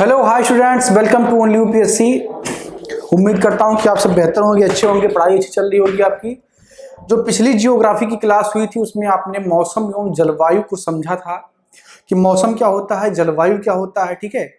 Hello hi students, welcome to only UPSC. उम्मीद करता हूं कि आप सब बेहतर होंगे, अच्छे होंगे, पढ़ाई अच्छी चल रही होगी आपकी। जो पिछली जियोग्राफी की क्लास हुई थी उसमें आपने मौसम एवं जलवायु को समझा था कि मौसम क्या होता है, जलवायु क्या होता है। ठीक है,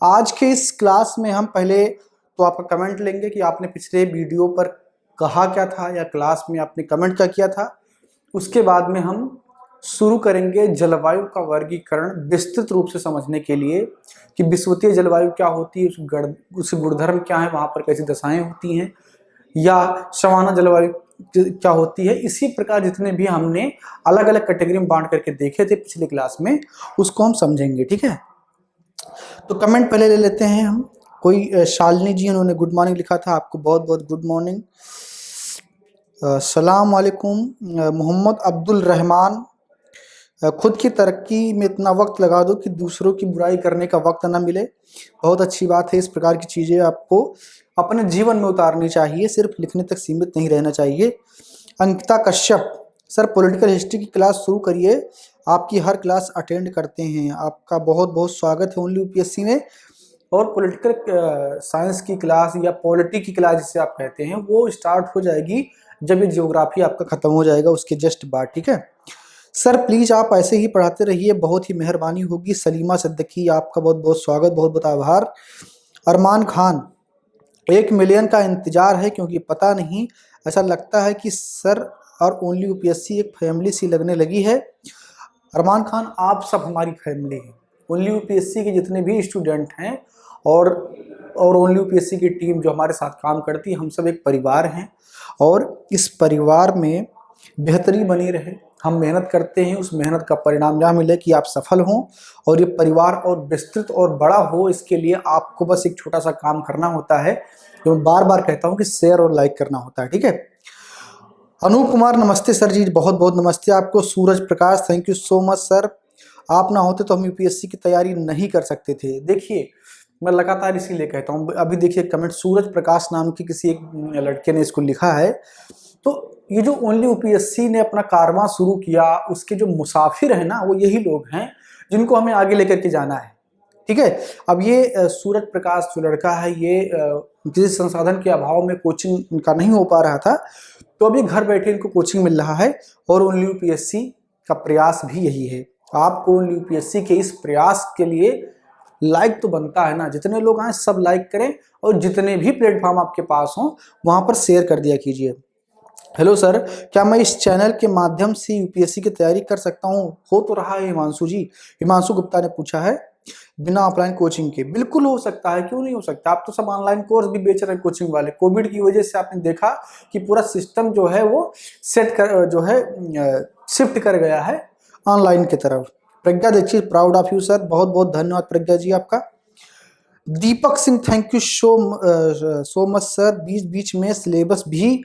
आज के इस क्लास में हम पहले तो आपका कमेंट लेंगे कि आपने पिछले वीडियो पर कहा क्या था या क्लास में आपने कमेंट क्या किया था। उसके बाद में हम शुरू करेंगे जलवायु का वर्गीकरण विस्तृत रूप से समझने के लिए कि विषुवतीय जलवायु क्या होती है, उसके गुणधर्म क्या है, वहां पर कैसी दशाएं होती हैं, या सवाना जलवायु क्या होती है। इसी प्रकार जितने भी हमने अलग अलग कैटेगरी में बांट करके देखे थे पिछले क्लास में, उसको हम समझेंगे। ठीक है, तो कमेंट पहले ले लेते हैं हम। कोई शालिनी जी, उन्होंने गुड मॉर्निंग लिखा था, आपको बहुत बहुत गुड मॉर्निंग। सलाम वालेकुम। मोहम्मद अब्दुल रहमान, खुद की तरक्की में इतना वक्त लगा दो कि दूसरों की बुराई करने का वक्त ना मिले। बहुत अच्छी बात है, इस प्रकार की चीज़ें आपको अपने जीवन में उतारनी चाहिए, सिर्फ लिखने तक सीमित नहीं रहना चाहिए। Ankita Kashyap, sir political history की क्लास शुरू करिए, आपकी हर क्लास अटेंड करते हैं। आपका बहुत बहुत स्वागत है ओनली यूपीएससी में। और पॉलिटिकल साइंस की क्लास या पॉलिटी की क्लास जिसे आप कहते हैं, वो स्टार्ट हो जाएगी जब ये जियोग्राफी आपका खत्म हो जाएगा, उसके जस्ट बाद। ठीक है सर, प्लीज़ आप ऐसे ही पढ़ाते रहिए, बहुत ही मेहरबानी होगी। सलीमा सिद्दीकी, आपका बहुत बहुत स्वागत, बहुत बहुत आभार। अरमान खान, 1 मिलियन का इंतजार है क्योंकि पता नहीं, ऐसा लगता है कि सर और ओनली यूपीएससी एक फैमिली सी लगने लगी है। अरमान खान, आप सब हमारी फैमिली हैं। ओनली यूपीएससी के जितने भी स्टूडेंट हैं और ओनली यूपीएससी की टीम जो हमारे साथ काम करती है, हम सब एक परिवार हैं और इस परिवार में बेहतरी बनी रहे। हम मेहनत करते हैं, उस मेहनत का परिणाम यह मिले कि आप सफल हों और ये परिवार और विस्तृत और बड़ा हो। इसके लिए आपको बस एक छोटा सा काम करना होता है, जो मैं बार बार कहता हूं कि शेयर और लाइक करना होता है। ठीक है, अनूप कुमार, नमस्ते सर जी, बहुत बहुत नमस्ते आपको। Suraj Prakash, thank you so much sir, आप ना होते तो हम यूपीएससी की तैयारी नहीं कर सकते थे। देखिए, मैं लगातार इसीलिए कहता हूँ। अभी देखिए कमेंट, सूरज प्रकाश नाम की किसी एक लड़के ने इसको लिखा है। तो ये जो ओनली यूपीएससी ने अपना कारवां शुरू किया, उसके जो मुसाफिर हैं ना, वो यही लोग हैं जिनको हमें आगे लेकर के जाना है। ठीक है, अब ये सूरज प्रकाश जो लड़का है, ये किसी संसाधन के अभाव में कोचिंग इनका नहीं हो पा रहा था, तो अभी घर बैठे इनको कोचिंग मिल रहा है। और ओनली यूपीएससी का प्रयास भी यही है। आपको ओनली यूपीएससी के इस प्रयास के लिए लाइक तो बनता है ना। जितने लोग आए सब लाइक करें और जितने भी प्लेटफॉर्म आपके पास हों वहां पर शेयर कर दिया कीजिए। हेलो सर, क्या मैं इस चैनल के माध्यम से यूपीएससी की तैयारी कर सकता हूँ? हो तो रहा है हिमांशु जी, हिमांशु गुप्ता ने पूछा है, बिना ऑफलाइन कोचिंग के। बिल्कुल हो सकता है, क्यों नहीं हो सकता। आप तो सब ऑनलाइन कोर्स भी बेच रहे हैं कोचिंग वाले। कोविड की वजह से आपने देखा कि पूरा सिस्टम जो है वो शिफ्ट कर गया है ऑनलाइन की तरफ। Pragya Dikshit, proud of you sir, बहुत बहुत धन्यवाद प्रज्ञा जी आपका। Deepak Singh, thank you so much sir. बीच बीच में सिलेबस भी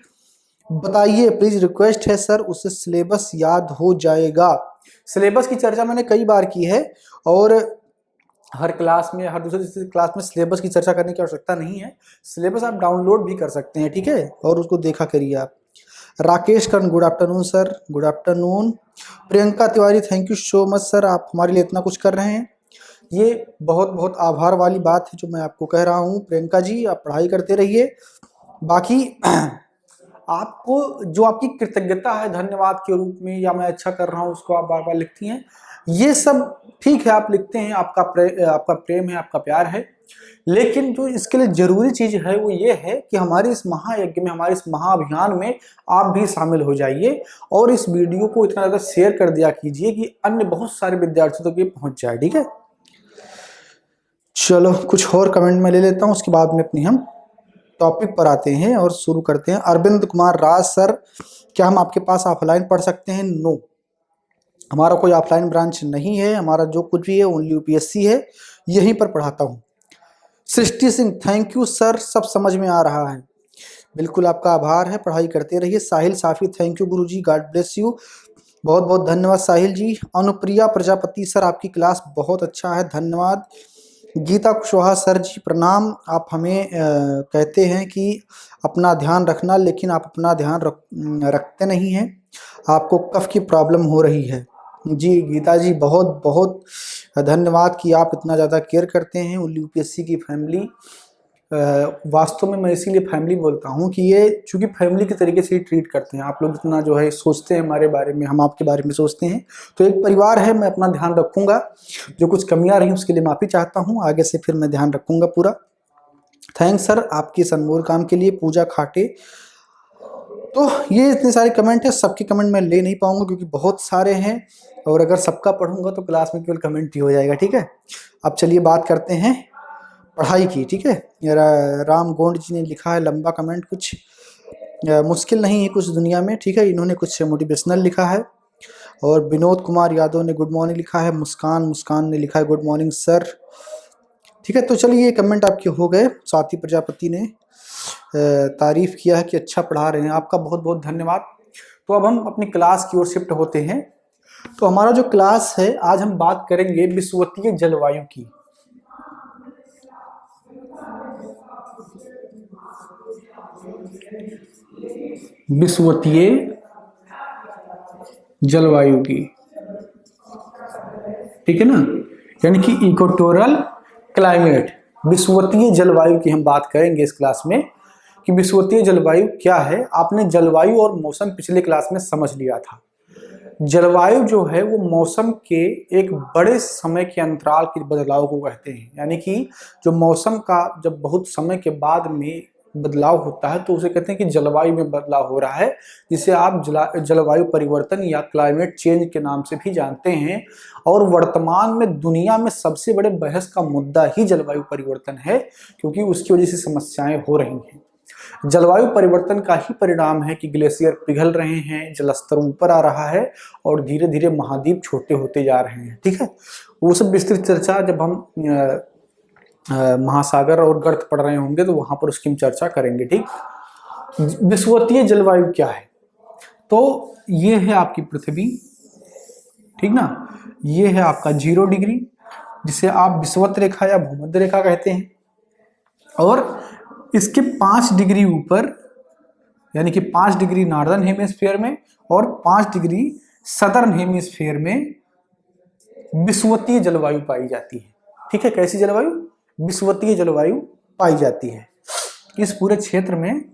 बताइए प्लीज, रिक्वेस्ट है सर, उससे सिलेबस याद हो जाएगा। सिलेबस की चर्चा मैंने कई बार की है और हर क्लास में, हर दूसरे तीसरे क्लास में सिलेबस की चर्चा करने की आवश्यकता नहीं है। सिलेबस आप डाउनलोड भी कर सकते हैं, ठीक है, और उसको देखा करिए आप। Rakesh Karn, good afternoon sir, good afternoon. Priyanka Tiwari, thank you so much sir, आप हमारे लिए इतना कुछ कर रहे हैं। ये बहुत बहुत आभार वाली बात है जो मैं आपको कह रहा हूँ। प्रियंका जी, आप पढ़ाई करते रहिए। बाकी आपको जो आपकी कृतज्ञता है धन्यवाद के रूप में, या मैं अच्छा कर रहा हूँ, उसको आप बार बार लिखती हैं, ये सब ठीक है, आप लिखते हैं, आपका प्रेम है, आपका प्यार है। लेकिन जो इसके लिए जरूरी चीज है वो ये है कि हमारे इस महायज्ञ में, हमारे इस महाअभियान में आप भी शामिल हो जाइए और इस वीडियो को इतना ज्यादा शेयर कर दिया कीजिए कि अन्य बहुत सारे विद्यार्थियों तक ये पहुंच जाए। ठीक है, चलो कुछ और कमेंट में ले लेता हूँ, उसके बाद में अपनी हम टॉपिक पर आते हैं और शुरू करते हैं। अरविंद कुमार राज, सर क्या हम आपके पास ऑफलाइन पढ़ सकते हैं? नो, हमारा कोई ऑफलाइन ब्रांच नहीं है, हमारा जो कुछ भी है ओनली यूपीएससी है, यहीं पर पढ़ाता हूँ। सृष्टि सिंह, थैंक यू सर, सब समझ में आ रहा है। बिल्कुल आपका आभार है, पढ़ाई करते रहिए। साहिल साफी, थैंक यू गुरुजी, गॉड ब्लेस यू, बहुत बहुत धन्यवाद साहिल जी। अनुप्रिया प्रजापति, सर आपकी क्लास बहुत अच्छा है, धन्यवाद। गीता कुशवाहा, सर जी प्रणाम। आप हमें कहते हैं कि अपना ध्यान रखना, लेकिन आप अपना ध्यान रखते नहीं हैं, आपको कफ की प्रॉब्लम हो रही है। जी गीता जी, बहुत बहुत धन्यवाद कि आप इतना ज़्यादा केयर करते हैं यूपीएससी की फैमिली। वास्तव में मैं इसीलिए फैमिली बोलता हूँ कि ये चूंकि फैमिली के तरीके से ही ट्रीट करते हैं आप लोग, इतना जो है सोचते हैं हमारे बारे में, हम आपके बारे में सोचते हैं, तो एक परिवार है। मैं अपना ध्यान रखूंगा, जो कुछ कमियां रही उसके लिए माफ़ी चाहता हूँ, आगे से फिर मैं ध्यान रखूंगा पूरा। थैंक्स सर आपके इस अनमोल काम के लिए। पूजा खाटे, तो ये इतने सारे कमेंट है, सबके कमेंट मैं ले नहीं पाऊंगा क्योंकि बहुत सारे हैं, और अगर सबका पढ़ूंगा तो क्लास में केवल कमेंट ही हो जाएगा। ठीक है, अब चलिए बात करते हैं पढ़ाई की। ठीक है, राम गोंड जी ने लिखा है लंबा कमेंट, कुछ मुश्किल नहीं है कुछ दुनिया में। ठीक है, इन्होंने कुछ मोटिवेशनल लिखा है। और विनोद कुमार यादव ने गुड मॉर्निंग लिखा है। मुस्कान ने लिखा है गुड मॉर्निंग सर। ठीक है, तो चलिए ये कमेंट आपके हो गए। साथी प्रजापति ने तारीफ किया है कि अच्छा पढ़ा रहे हैं, आपका बहुत बहुत धन्यवाद। तो अब हम अपनी क्लास की ओर शिफ्ट होते हैं। तो हमारा जो क्लास है, आज हम बात करेंगे विषुवतीय जलवायु की। विषुवतीय जलवायु की, ठीक है ना, यानी कि इक्वेटोरियल क्लाइमेट। विषुवतीय जलवायु की हम बात करेंगे इस क्लास में कि विषुवतीय जलवायु क्या है। आपने जलवायु और मौसम पिछले क्लास में समझ लिया था। जलवायु जो है वो मौसम के एक बड़े समय के अंतराल के बदलाव को कहते हैं, यानी कि जो मौसम का जब बहुत समय के बाद में बदलाव होता है तो उसे कहते हैं कि जलवायु में बदलाव हो रहा है, जिसे आप जलवायु परिवर्तन या क्लाइमेट चेंज के नाम से भी जानते हैं। और वर्तमान में दुनिया में सबसे बड़े बहस का मुद्दा ही जलवायु परिवर्तन है, क्योंकि उसकी वजह से समस्याएं हो रही हैं। जलवायु परिवर्तन का ही परिणाम है कि ग्लेशियर पिघल रहे हैं, जलस्तर ऊपर आ रहा है और धीरे धीरे महाद्वीप छोटे होते जा रहे हैं। ठीक है, वो सब विस्तृत चर्चा जब हम महासागर और गर्त पढ़ रहे होंगे तो वहां पर उसकी हम चर्चा करेंगे। ठीक, विषुवतीय जलवायु क्या है? तो ये है आपकी पृथ्वी, ठीक ना, ये है आपका 0 डिग्री, जिसे आप विषुवत रेखा या भूमध्य रेखा कहते हैं। और इसके 5 डिग्री ऊपर, यानी कि 5 डिग्री नॉर्दर्न हेमिस्फीयर में और 5 डिग्री सदर्न हेमिस्फीयर में विषुवतीय जलवायु पाई जाती है। ठीक है, कैसी जलवायु? विषुवतीय जलवायु पाई जाती है। इस पूरे क्षेत्र में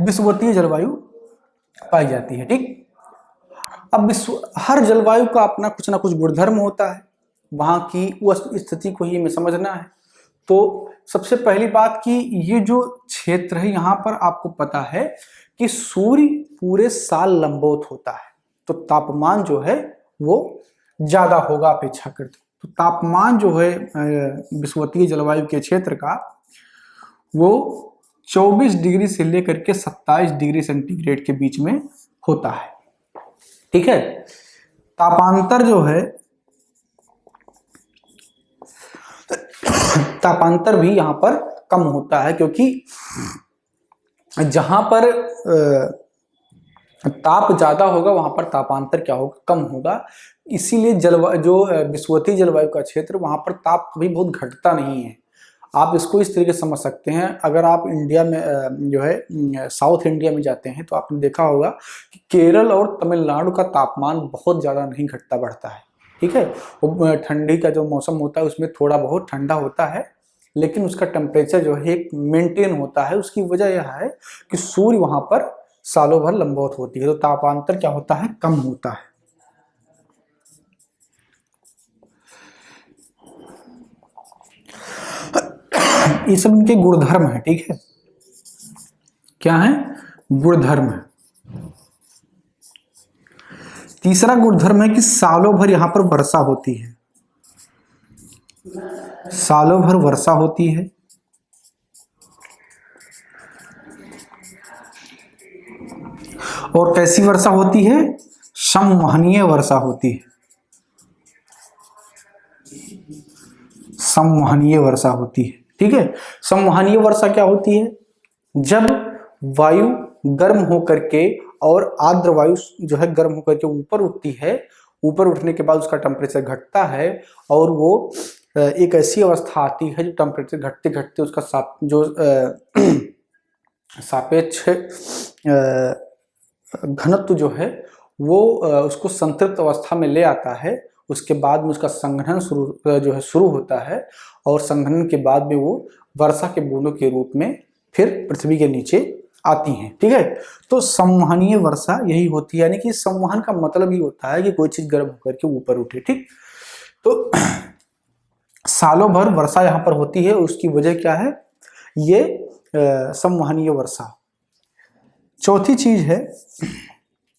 विषुवतीय जलवायु पाई जाती है। ठीक, अब हर जलवायु का अपना कुछ ना कुछ गुणधर्म होता है, वहां की वस्तु स्थिति को ही हमें समझना है। तो सबसे पहली बात कि ये जो क्षेत्र है, यहाँ पर आपको पता है कि सूर्य पूरे साल लंबवत होता है, तो तापमान जो है वो ज्यादा होगा अपेक्षाकृत। तो तापमान जो है विषुवतीय जलवायु के क्षेत्र का, वो 24 डिग्री से लेकर के 27 डिग्री सेंटीग्रेड के बीच में होता है। ठीक है, तापांतर जो है, तापांतर भी यहां पर कम होता है, क्योंकि जहां पर ताप ज्यादा होगा वहां पर तापांतर क्या होगा? कम होगा। इसीलिए जो विषुवतीय जलवायु का क्षेत्र, वहां पर ताप कभी बहुत घटता नहीं है। आप इसको इस तरीके से समझ सकते हैं, अगर आप इंडिया में जो है साउथ इंडिया में जाते हैं तो आपने देखा होगा कि केरल और तमिलनाडु का तापमान बहुत ज्यादा नहीं घटता बढ़ता है। ठीक है, वो ठंडी का जो मौसम होता है उसमें थोड़ा बहुत ठंडा होता है, लेकिन उसका टेम्परेचर जो है एक मेंटेन होता है। उसकी वजह यह है कि सूर्य वहां पर सालों भर लंबवत होती है, तो तापांतर क्या होता है? कम होता है। ये सब इनके गुणधर्म है। ठीक है, क्या है? गुणधर्म है। तीसरा गुणधर्म है कि सालों भर यहां पर वर्षा होती है, सालों भर वर्षा होती है। और कैसी वर्षा होती है? संवहनीय वर्षा होती है, संवहनीय वर्षा होती है। ठीक है, संवहनीय वर्षा क्या होती है? जब वायु गर्म होकर के और आर्द्र वायु जो है गर्म होकर के ऊपर उठती है, ऊपर उठने के बाद उसका टेम्परेचर घटता है और वो एक ऐसी अवस्था आती है जो टेम्परेचर घटते घटते उसका सापेक्ष घनत्व जो है वो उसको संतृप्त अवस्था में ले आता है। उसके बाद में उसका संघनन शुरू होता है और संघनन के बाद में वो वर्षा के बूंदों के रूप में फिर पृथ्वी के नीचे आती हैं। ठीक है, तो संवहनीय वर्षा यही होती है, यानी कि संवहन का मतलब ही होता है कि कोई चीज गर्म होकर के ऊपर उठे। ठीक, तो सालों भर वर्षा यहाँ पर होती है। उसकी वजह क्या है? ये संवहनीय वर्षा। चौथी चीज है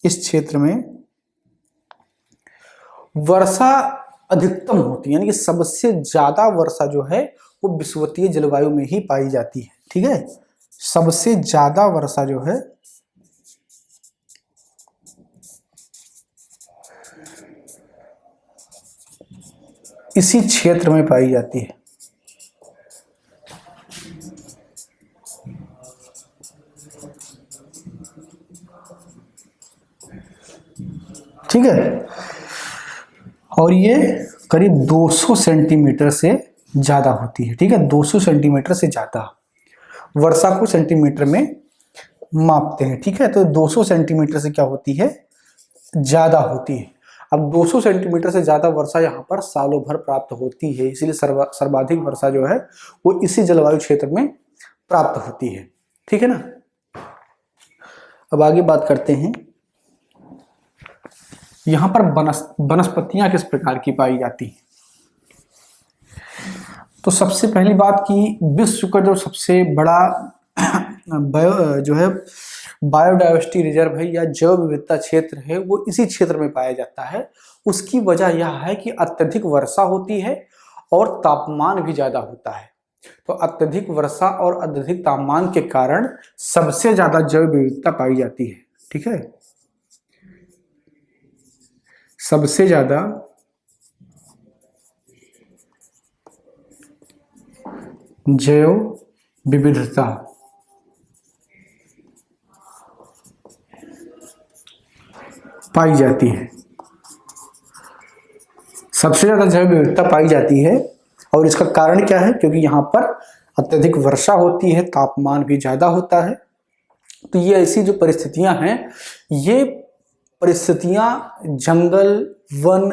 इस क्षेत्र में वर्षा अधिकतम होती है, यानी कि सबसे ज्यादा वर्षा जो है वो विषुवतीय जलवायु में ही पाई जाती है। ठीक है, सबसे ज्यादा वर्षा जो है इसी क्षेत्र में पाई जाती है। ठीक है, और ये करीब 200 सेंटीमीटर से ज्यादा होती है। ठीक है, 200 सेंटीमीटर से ज्यादा वर्षा को सेंटीमीटर में मापते हैं। ठीक है, तो 200 सेंटीमीटर से क्या होती है? ज्यादा होती है। अब 200 सेंटीमीटर से ज्यादा वर्षा यहाँ पर सालों भर प्राप्त होती है, इसीलिए सर्वाधिक वर्षा जो है वो इसी जलवायु क्षेत्र में प्राप्त होती है। ठीक है ना। अब आगे बात करते हैं यहाँ पर वनस्पतियां किस प्रकार की पाई जाती हैं। तो सबसे पहली बात की विश्व का जो सबसे बड़ा बायोडाइवर्सिटी रिजर्व है या जैव विविधता क्षेत्र है वो इसी क्षेत्र में पाया जाता है। उसकी वजह यह है कि अत्यधिक वर्षा होती है और तापमान भी ज्यादा होता है। तो अत्यधिक वर्षा और अत्यधिक तापमान के कारण सबसे ज्यादा जैव विविधता पाई जाती है। ठीक है, सबसे ज्यादा जैव विविधता पाई जाती है। सबसे ज्यादा जैव विविधता पाई जाती है और इसका कारण क्या है? क्योंकि यहाँ पर अत्यधिक वर्षा होती है, तापमान भी ज्यादा होता है। तो ये ऐसी जो परिस्थितियां हैं, ये परिस्थितियां जंगल, वन,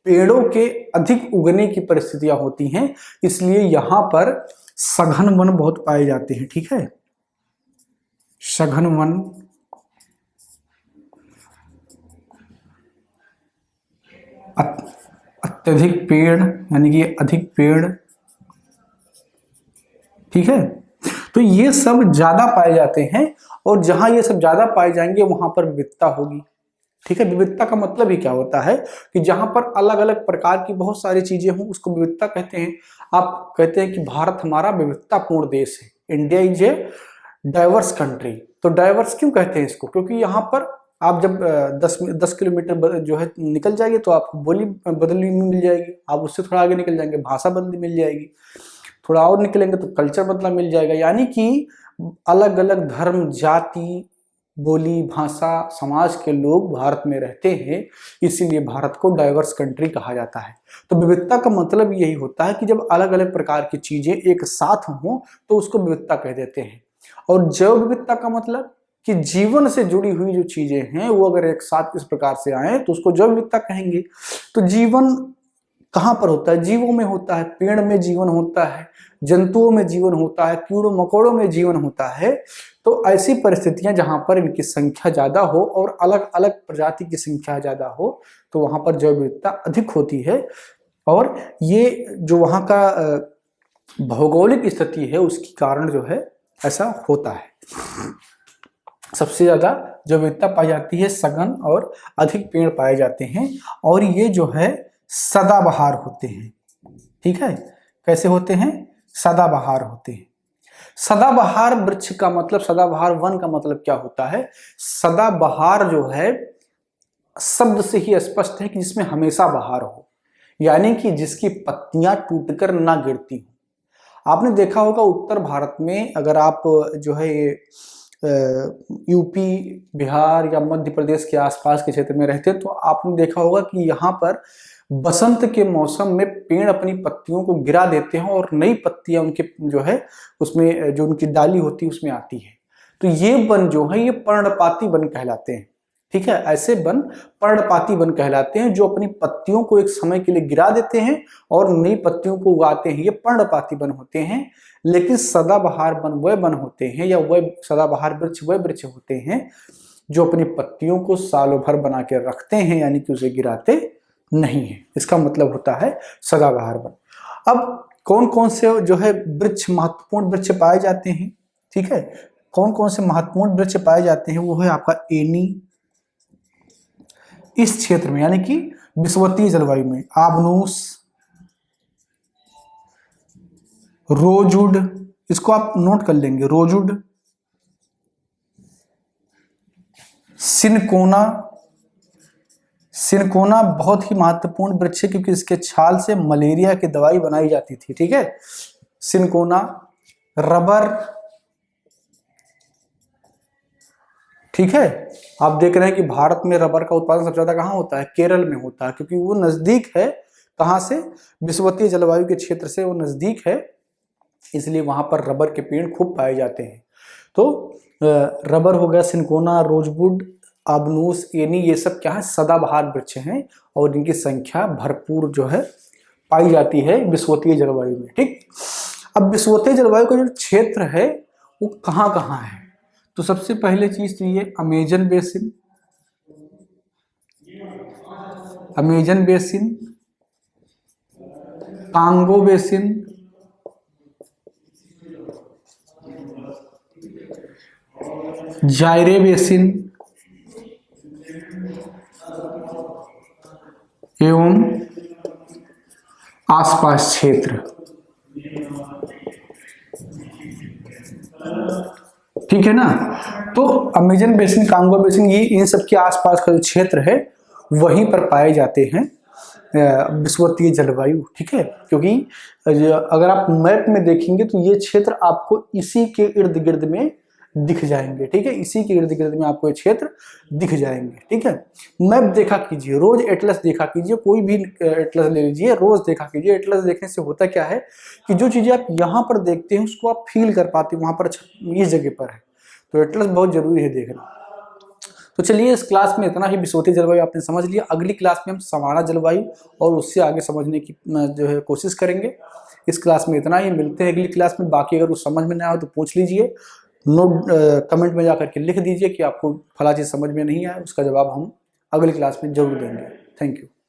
पेड़ों के अधिक उगने की परिस्थितियां होती हैं, इसलिए यहां पर सघन वन बहुत पाए जाते हैं। ठीक है, सघन वन अत्यधिक पेड़, यानी कि अधिक पेड़। ठीक है, तो ये सब ज्यादा पाए जाते हैं और जहां ये सब ज्यादा पाए जाएंगे वहां पर विविधता होगी। ठीक है, विविधता का मतलब ही क्या होता है कि जहां पर अलग अलग प्रकार की बहुत सारी चीजें हों उसको विविधता कहते हैं। आप कहते हैं कि भारत हमारा विविधतापूर्ण देश है, India is a diverse country. तो डाइवर्स क्यों कहते हैं इसको? क्योंकि यहाँ पर आप जब 10 किलोमीटर जो है निकल जाएंगे तो आपको बोली बदली मिल जाएगी। आप उससे थोड़ा आगे निकल जाएंगे, भाषा बदली मिल जाएगी। थोड़ा और निकलेंगे तो कल्चर बदला मिल जाएगा। यानी कि अलग अलग धर्म, जाति, बोली, भाषा, समाज के लोग भारत में रहते हैं, इसीलिए भारत को डाइवर्स कंट्री कहा जाता है। तो विविधता का मतलब यही होता है कि जब अलग अलग प्रकार की चीजें एक साथ हों तो उसको विविधता कह देते हैं। और जैव विविधता का मतलब कि जीवन से जुड़ी हुई जो चीजें हैं वो अगर एक साथ इस प्रकार से आए तो उसको जैव विविधता कहेंगे। तो जीवन कहाँ पर होता है? जीवों में होता है, पेड़ में जीवन होता है, जंतुओं में जीवन होता है, कीड़ों मकोड़ों में जीवन होता है। तो ऐसी परिस्थितियां जहां पर इनकी संख्या ज्यादा हो और अलग अलग प्रजाति की संख्या ज्यादा हो तो वहां पर जैव विविधता अधिक होती है। और ये जो वहां का भौगोलिक स्थिति है उसके कारण जो है ऐसा होता है। सबसे ज्यादा जैव विविधता पाई जाती है, सघन और अधिक पेड़ पाए जाते हैं और ये जो है सदाबहार होते हैं। ठीक है, कैसे होते हैं? सदाबहार होते हैं। सदाबहार वृक्ष का मतलब, सदाबहार वन का मतलब क्या होता है? सदाबहार जो है शब्द से ही स्पष्ट है कि जिसमें हमेशा बहार हो, यानी कि जिसकी पत्तियां टूटकर ना गिरती हो। आपने देखा होगा उत्तर भारत में अगर आप जो है यूपी, बिहार या मध्य प्रदेश के आसपास के क्षेत्र में रहते हैं तो आपने देखा होगा कि यहाँ पर बसंत के मौसम में पेड़ अपनी पत्तियों को गिरा देते हैं और नई पत्तियां उनके जो है उसमें जो उनकी डाली होती है उसमें आती है। तो ये वन जो है ये पर्णपाती वन कहलाते हैं। ठीक है। ऐसे वन पर्णपाती वन कहलाते हैं, जो अपनी पत्तियों को एक समय के लिए गिरा देते हैं और नई पत्तियों को उगाते हैं, ये पर्णपाती वन होते हैं। लेकिन सदाबहार वन वह वन होते हैं, या वह सदाबहार वृक्ष वह वृक्ष होते हैं जो अपनी पत्तियों को सालों भर बना के रखते हैं, यानी कि उसे गिराते नहीं है। इसका मतलब होता है सदाबहार वन। अब कौन कौन से जो है वृक्ष, महत्वपूर्ण वृक्ष पाए जाते हैं, ठीक है, कौन कौन से महत्वपूर्ण वृक्ष पाए जाते हैं, वो है आपका एनी इस क्षेत्र में, यानी कि विषुवतीय जलवायु में, आबनूस, रोजवुड, इसको आप नोट कर लेंगे, रोजवुड, सिनकोना। सिनकोना बहुत ही महत्वपूर्ण वृक्ष है, क्योंकि इसके छाल से मलेरिया की दवाई बनाई जाती थी, ठीक है, सिनकोना। रबर, ठीक है, आप देख रहे हैं कि भारत में रबर का उत्पादन सबसे ज्यादा कहाँ होता है, केरल में होता है, क्योंकि वो नजदीक है, कहाँ से, विषुवतीय जलवायु के क्षेत्र से वो नजदीक है, इसलिए वहां पर रबर के पेड़ खूब पाए जाते हैं। तो रबर हो गया, सिनकोना, रोजवुड, आबनूस, एनी, ये सब क्या है, सदाबहार वृक्ष हैं और इनकी संख्या भरपूर जो है पाई जाती है विषुवतीय जलवायु में, ठीक। अब विषुवतीय जलवायु का जो क्षेत्र है वो कहाँ कहाँ है, तो सबसे पहले चीज तो ये Amazon basin, Amazon basin, Congo basin, जायरे basin एवं आसपास क्षेत्र, ठीक है ना। तो अमेजन बेसिन, कांगो बेसिन, ये इन सब के आसपास का जो क्षेत्र है वहीं पर पाए जाते हैं विषुवतीय जलवायु, ठीक है। क्योंकि अगर आप मैप में देखेंगे तो ये क्षेत्र आपको इसी के इर्द गिर्द में दिख जाएंगे, ठीक है, इसी के इर्द गिर्द में आपको ये क्षेत्र दिख जाएंगे, ठीक है। मैप देखा कीजिए, रोज एटलस देखा कीजिए, कोई भी एटलस ले लीजिए, रोज देखा कीजिए। एटलस देखने से होता क्या है कि जो चीजें आप यहाँ पर देखते हैं उसको आप फील कर पाते हैं वहां पर इस जगह पर है, तो एटलस बहुत जरूरी है देखना। तो चलिए, इस क्लास में इतना ही। विषुवतीय जलवायु आपने समझ लिया, अगली क्लास में हम समाना जलवायु और उससे आगे समझने की जो है कोशिश करेंगे। इस क्लास में इतना ही, मिलते हैं अगली क्लास में। बाकी अगर कुछ समझ में ना आए तो पूछ लीजिए, नोट कमेंट में जाकर के लिख दीजिए कि आपको फला चीज समझ में नहीं आया, उसका जवाब हम अगली क्लास में जरूर देंगे। Thank you.